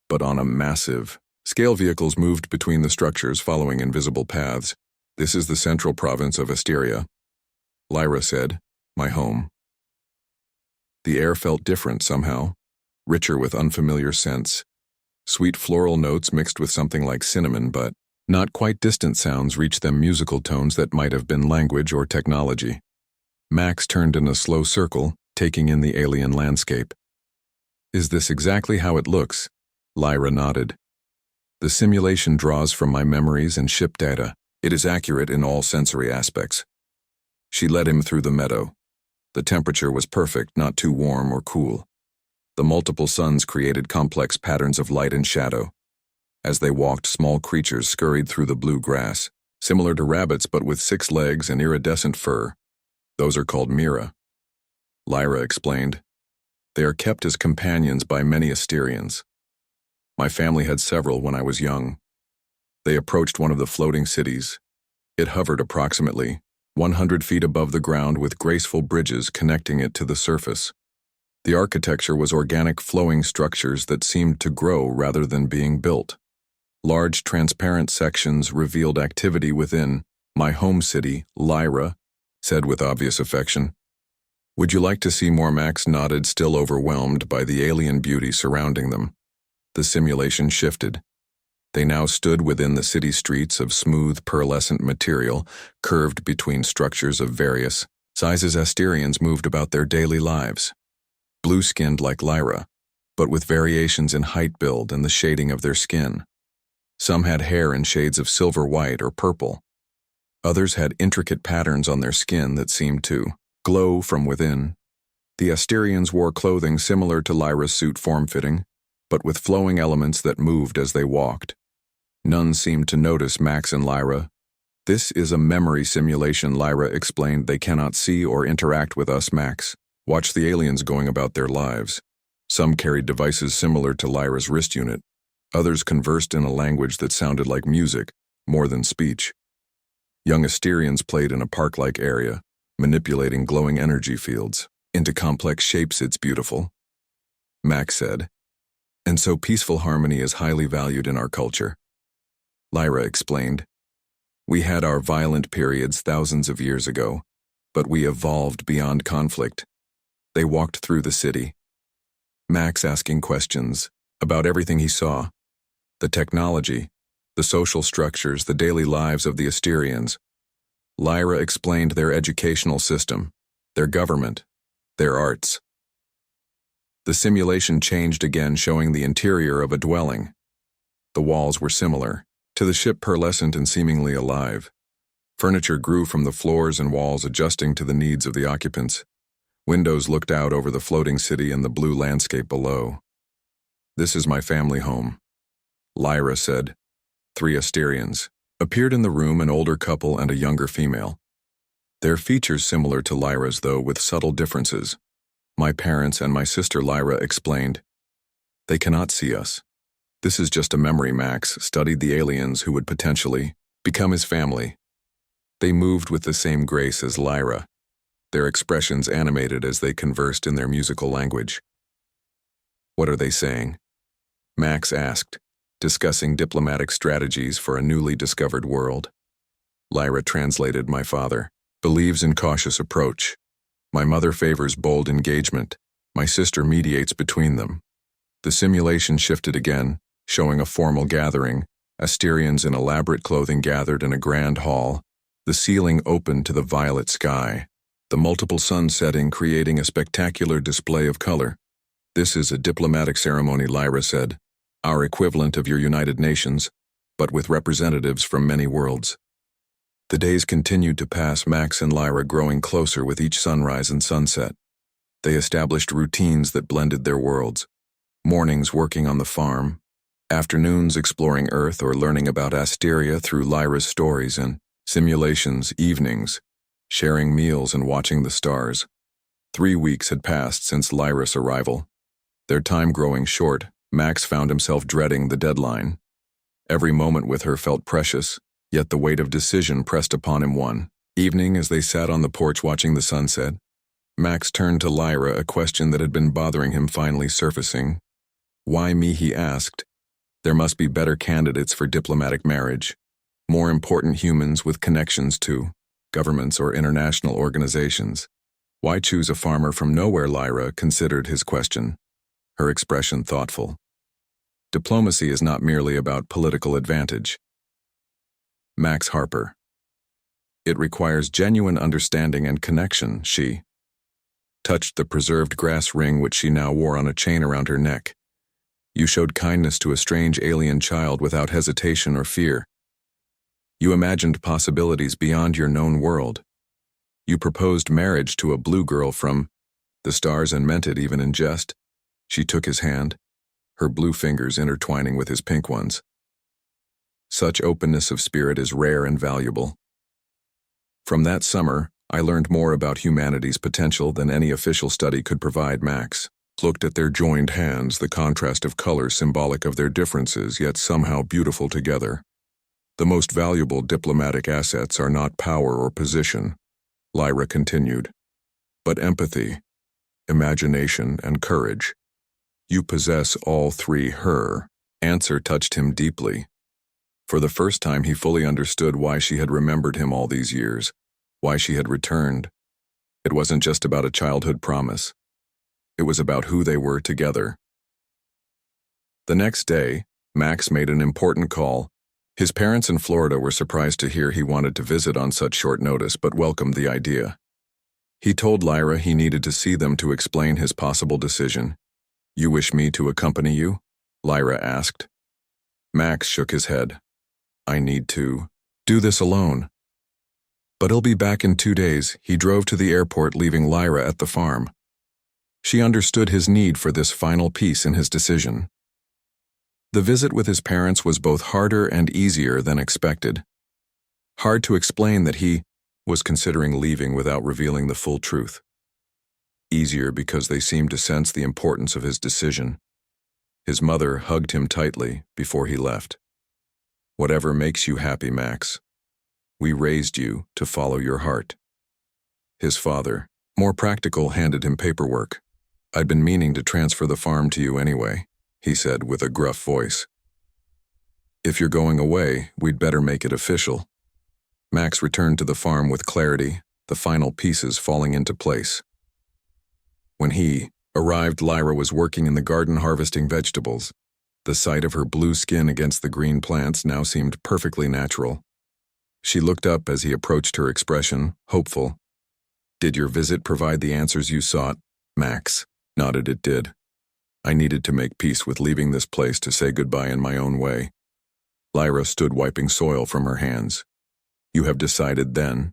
A: but on a massive scale. Vehicles moved between the structures, following invisible paths. "This is the central province of Asteria," Lyra said. "My home." The air felt different somehow, richer with unfamiliar scents. Sweet floral notes mixed with something like cinnamon, but not quite distant sounds reached them musical tones that might have been language or technology. Max turned in a slow circle, taking in the alien landscape. "Is this exactly how it looks?" Lyra nodded. "The simulation draws from my memories and ship data. It is accurate in all sensory aspects." She led him through the meadow. The temperature was perfect, not too warm or cool. The multiple suns created complex patterns of light and shadow. As they walked, small creatures scurried through the blue grass, similar to rabbits but with 6 legs and iridescent fur. "Those are called Mira," Lyra explained. "They are kept as companions by many Asterians. My family had several when I was young." They approached one of the floating cities. It hovered approximately 100 feet above the ground with graceful bridges connecting it to the surface. The architecture was organic flowing structures that seemed to grow rather than being built. Large transparent sections revealed activity within. "My home city," Lyra said with obvious affection. "Would you like to see more?" Max nodded, still overwhelmed by the alien beauty surrounding them. The simulation shifted. They now stood within the city streets of smooth, pearlescent material, curved between structures of various sizes. Asterians moved about their daily lives. Blue-skinned like Lyra, but with variations in height, build, and the shading of their skin. Some had hair in shades of silver white or purple. Others had intricate patterns on their skin that seemed to glow from within. The Asterians wore clothing similar to Lyra's suit, form-fitting, but with flowing elements that moved as they walked. None seemed to notice Max and Lyra. "This is a memory simulation," Lyra explained. "They cannot see or interact with us, Max. Watch the aliens going about their lives." Some carried devices similar to Lyra's wrist unit. Others conversed in a language that sounded like music, more than speech. Young Asterians played in a park-like area, manipulating glowing energy fields into complex shapes. "It's beautiful," Max said. "And so peaceful harmony is highly valued in our culture," Lyra explained. "We had our violent periods thousands of years ago, but we evolved beyond conflict." They walked through the city, Max asking questions about everything he saw: the technology, the social structures, the daily lives of the Asterians. Lyra explained their educational system, their government, their arts. The simulation changed again, showing the interior of a dwelling. The walls were similar to the ship, pearlescent and seemingly alive. Furniture grew from the floors and walls, adjusting to the needs of the occupants. Windows looked out over the floating city and the blue landscape below. "This is my family home," Lyra said. 3 Asterians appeared in the room, an older couple and a younger female. Their features similar to Lyra's, though with subtle differences. "My parents and my sister," Lyra explained. "They cannot see us. This is just a memory." Max studied the aliens who would potentially become his family. They moved with the same grace as Lyra, their expressions animated as they conversed in their musical language. "What are they saying?" Max asked, discussing diplomatic strategies for a newly discovered world. Lyra translated. "My father believes in cautious approach. My mother favors bold engagement. My sister mediates between them." The simulation shifted again, showing a formal gathering. Asterians in elaborate clothing gathered in a grand hall. The ceiling opened to the violet sky, the multiple suns setting, creating a spectacular display of color. "This is a diplomatic ceremony," Lyra said. "Our equivalent of your United Nations, but with representatives from many worlds." The days continued to pass, Max and Lyra growing closer with each sunrise and sunset. They established routines that blended their worlds. Mornings working on the farm, afternoons exploring Earth or learning about Asteria through Lyra's stories, and simulations, evenings, sharing meals and watching the stars. 3 weeks had passed since Lyra's arrival. Their time growing short, Max found himself dreading the deadline. Every moment with her felt precious, yet the weight of decision pressed upon him. One evening, as they sat on the porch watching the sunset, Max turned to Lyra, a question that had been bothering him finally surfacing. "Why me?" he asked. "There must be better candidates for diplomatic marriage, more important humans with connections to governments or international organizations. Why choose a farmer from nowhere?" Lyra considered his question, her expression thoughtful. Diplomacy is not merely about political advantage. Max Harper. It requires genuine understanding and connection, she touched the preserved grass ring which she now wore on a chain around her neck. You showed kindness to a strange alien child without hesitation or fear. You imagined possibilities beyond your known world. You proposed marriage to a blue girl from the stars and meant it even in jest. She took his hand, her blue fingers intertwining with his pink ones. Such openness of spirit is rare and valuable. From that summer, I learned more about humanity's potential than any official study could provide. Max looked at their joined hands, the contrast of color symbolic of their differences, yet somehow beautiful together. The most valuable diplomatic assets are not power or position, Lyra continued, but empathy, imagination, and courage. You possess all three. Her answer touched him deeply. For the first time, he fully understood why she had remembered him all these years, why she had returned. It wasn't just about a childhood promise. It was about who they were together. The next day, Max made an important call. His parents in Florida were surprised to hear he wanted to visit on such short notice, but welcomed the idea. He told Lyra he needed to see them to explain his possible decision. You wish me to accompany you? Lyra asked. Max shook his head. I need to do this alone. But he'll be back in 2 days. He drove to the airport, leaving Lyra at the farm. She understood his need for this final piece in his decision. The visit with his parents was both harder and easier than expected. Hard to explain that he was considering leaving without revealing the full truth. Easier because they seemed to sense the importance of his decision. His mother hugged him tightly before he left. Whatever makes you happy, Max. We raised you to follow your heart. His father, more practical, handed him paperwork. I'd been meaning to transfer the farm to you anyway, he said with a gruff voice. If you're going away, we'd better make it official. Max returned to the farm with clarity, the final pieces falling into place. When he arrived, Lyra was working in the garden harvesting vegetables. The sight of her blue skin against the green plants now seemed perfectly natural. She looked up as he approached her, expression hopeful. Did your visit provide the answers you sought? Max nodded. It did. I needed to make peace with leaving this place to say goodbye in my own way. Lyra stood wiping soil from her hands. You have decided then?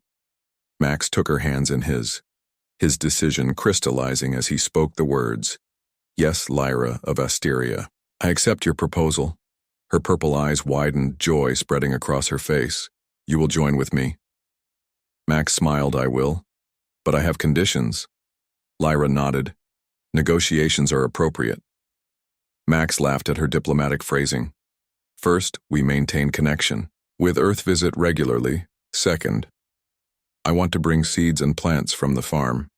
A: Max took her hands in his decision crystallizing as he spoke the words. Yes, Lyra of Asteria. I accept your proposal. Her purple eyes widened, joy spreading across her face. You will join with me. Max smiled. I will. But I have conditions. Lyra nodded. Negotiations are appropriate. Max laughed at her diplomatic phrasing. First, we maintain connection. With Earth visit regularly. Second, I want to bring seeds and plants from the farm.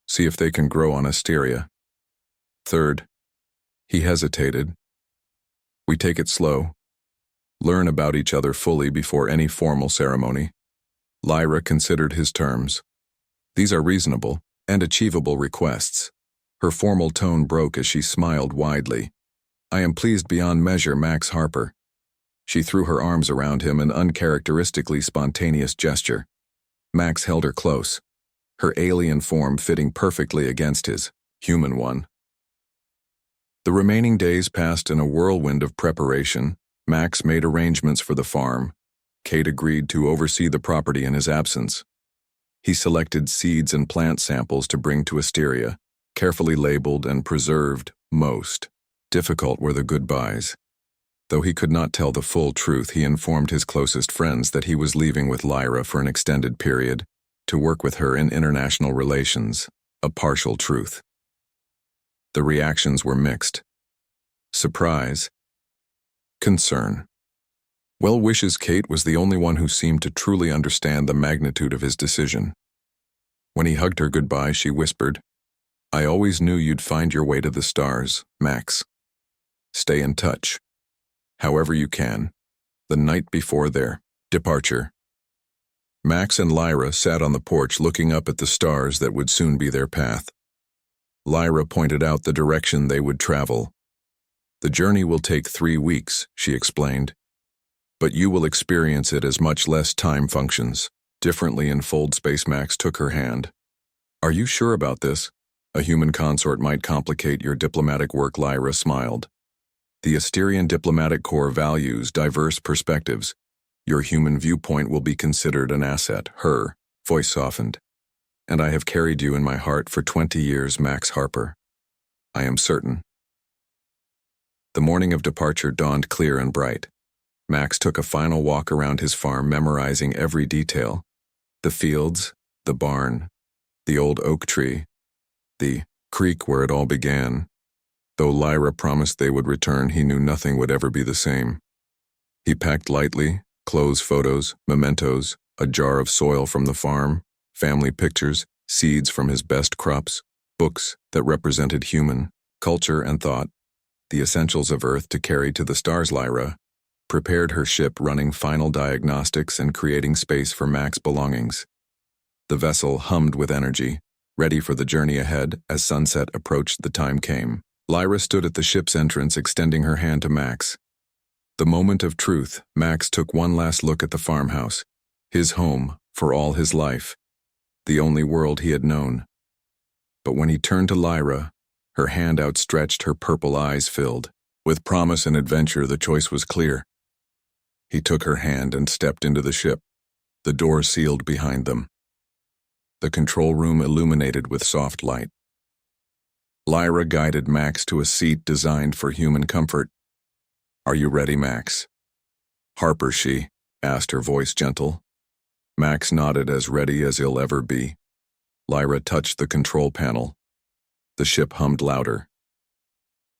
A: See if they can grow on Asteria. Third, he hesitated. We take it slow. Learn about each other fully before any formal ceremony. Lyra considered his terms. These are reasonable and achievable requests. Her formal tone broke as she smiled widely. I am pleased beyond measure, Max Harper. She threw her arms around him, an uncharacteristically spontaneous gesture. Max held her close, her alien form fitting perfectly against his human one. The remaining days passed in a whirlwind of preparation. Max made arrangements for the farm. Kate agreed to oversee the property in his absence. He selected seeds and plant samples to bring to Asteria, carefully labeled and preserved. Most difficult were the goodbyes. Though he could not tell the full truth, he informed his closest friends that he was leaving with Lyra for an extended period, to work with her in international relations, a partial truth. The reactions were mixed. Surprise. Concern. Well wishes. Kate was the only one who seemed to truly understand the magnitude of his decision. When he hugged her goodbye, she whispered, I always knew you'd find your way to the stars, Max. Stay in touch. However you can. The night before their departure. Max and Lyra sat on the porch looking up at the stars that would soon be their path. Lyra pointed out the direction they would travel. The journey will take 3 weeks, she explained, but you will experience it as much less time functions differently in fold space. Max took her hand. Are you sure about this? A human consort might complicate your diplomatic work. Lyra smiled. The Asterian diplomatic corps values diverse perspectives. Your human viewpoint will be considered an asset. Her voice softened. And I have carried you in my heart for 20 years, Max Harper. I am certain. The morning of departure dawned clear and bright. Max took a final walk around his farm, memorizing every detail. The fields, the barn, the old oak tree, the creek where it all began. Though Lyra promised they would return, he knew nothing would ever be the same. He packed lightly, clothes, photos, mementos, a jar of soil from the farm, family pictures, seeds from his best crops, books that represented human culture and thought, the essentials of Earth to carry to the stars. Lyra prepared her ship, running final diagnostics and creating space for Max's belongings. The vessel hummed with energy, ready for the journey ahead. As sunset approached, the time came. Lyra stood at the ship's entrance, extending her hand to Max. The moment of truth. Max took one last look at the farmhouse, his home for all his life, the only world he had known. But when he turned to Lyra, her hand outstretched, her purple eyes filled with promise and adventure, the choice was clear. He took her hand and stepped into the ship. The door sealed behind them. The control room illuminated with soft light. Lyra guided Max to a seat designed for human comfort. Are you ready, Max? Harper, she asked, her voice gentle. Max nodded, as ready as he'll ever be. Lyra touched the control panel. The ship hummed louder.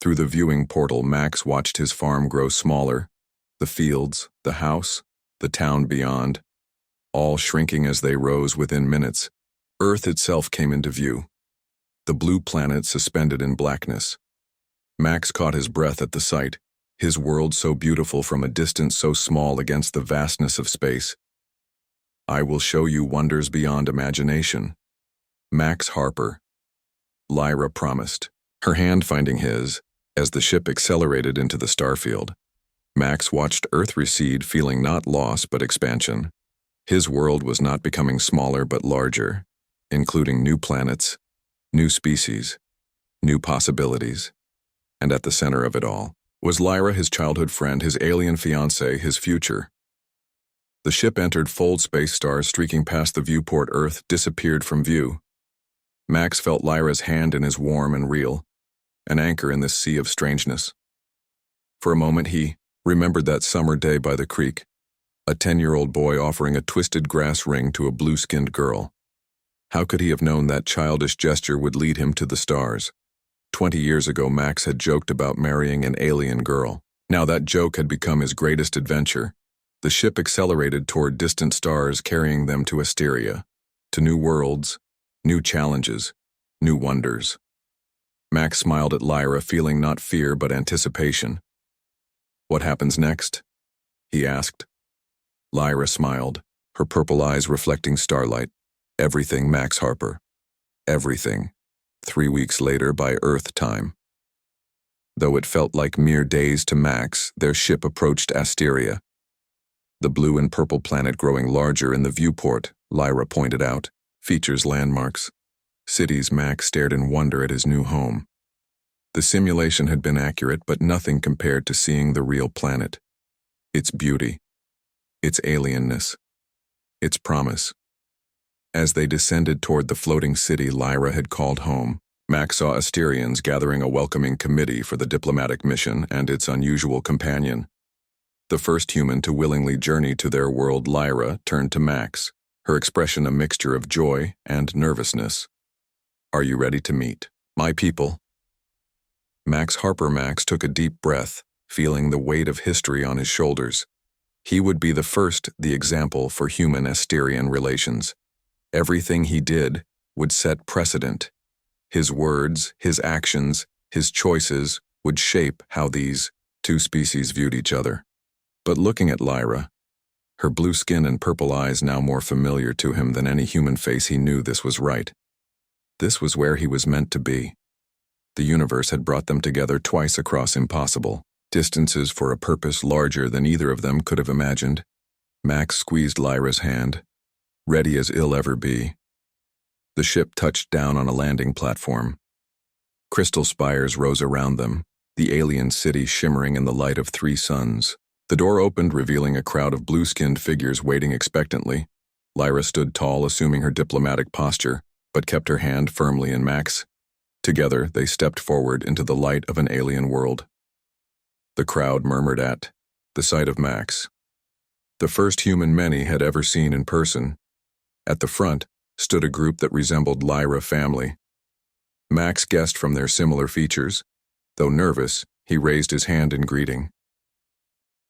A: Through the viewing portal, Max watched his farm grow smaller, the fields, the house, the town beyond, all shrinking as they rose. Within minutes, Earth itself came into view, the blue planet suspended in blackness. Max caught his breath at the sight, his world so beautiful from a distance, so small against the vastness of space. I will show you wonders beyond imagination. Max Harper, Lyra promised, her hand finding his as the ship accelerated into the starfield. Max watched Earth recede, feeling not loss but expansion. His world was not becoming smaller but larger, including new planets, new species, new possibilities. And at the center of it all was Lyra, his childhood friend, his alien fiancée, his future. The ship entered fold space. Stars streaking past the viewport. Earth disappeared from view. Max felt Lyra's hand in his, warm and real, an anchor in this sea of strangeness. For a moment he remembered that summer day by the creek, a 10-year-old boy offering a twisted grass ring to a blue-skinned girl. How could he have known that childish gesture would lead him to the stars? 20 years ago, Max had joked about marrying an alien girl. Now that joke had become his greatest adventure. The ship accelerated toward distant stars, carrying them to Asteria, to new worlds, new challenges, new wonders. Max smiled at Lyra, feeling not fear but anticipation. What happens next? He asked. Lyra smiled, her purple eyes reflecting starlight. Everything, Max Harper. Everything. 3 weeks later by Earth time. Though it felt like mere days to Max, their ship approached Asteria. The blue and purple planet growing larger in the viewport, Lyra pointed out, features landmarks, cities. Max stared in wonder at his new home. The simulation had been accurate, but nothing compared to seeing the real planet. Its beauty, its alienness, its promise. As they descended toward the floating city Lyra had called home, Max saw Asterians gathering a welcoming committee for the diplomatic mission and its unusual companion. The first human to willingly journey to their world, Lyra turned to Max, her expression a mixture of joy and nervousness. Are you ready to meet my people? Max Harper. Max took a deep breath, feeling the weight of history on his shoulders. He would be the first, the example for human-Asterian relations. Everything he did would set precedent. His words, his actions, his choices would shape how these two species viewed each other. But looking at Lyra, her blue skin and purple eyes now more familiar to him than any human face, he knew this was right. This was where he was meant to be. The universe had brought them together twice across impossible distances for a purpose larger than either of them could have imagined. Max squeezed Lyra's hand, ready as he'll ever be. The ship touched down on a landing platform. Crystal spires rose around them, the alien city shimmering in the light of 3 suns. The door opened, revealing a crowd of blue-skinned figures waiting expectantly. Lyra stood tall, assuming her diplomatic posture, but kept her hand firmly in Max. Together, they stepped forward into the light of an alien world. The crowd murmured at the sight of Max, the first human many had ever seen in person. At the front stood a group that resembled Lyra family. Max guessed from their similar features. Though nervous, he raised his hand in greeting.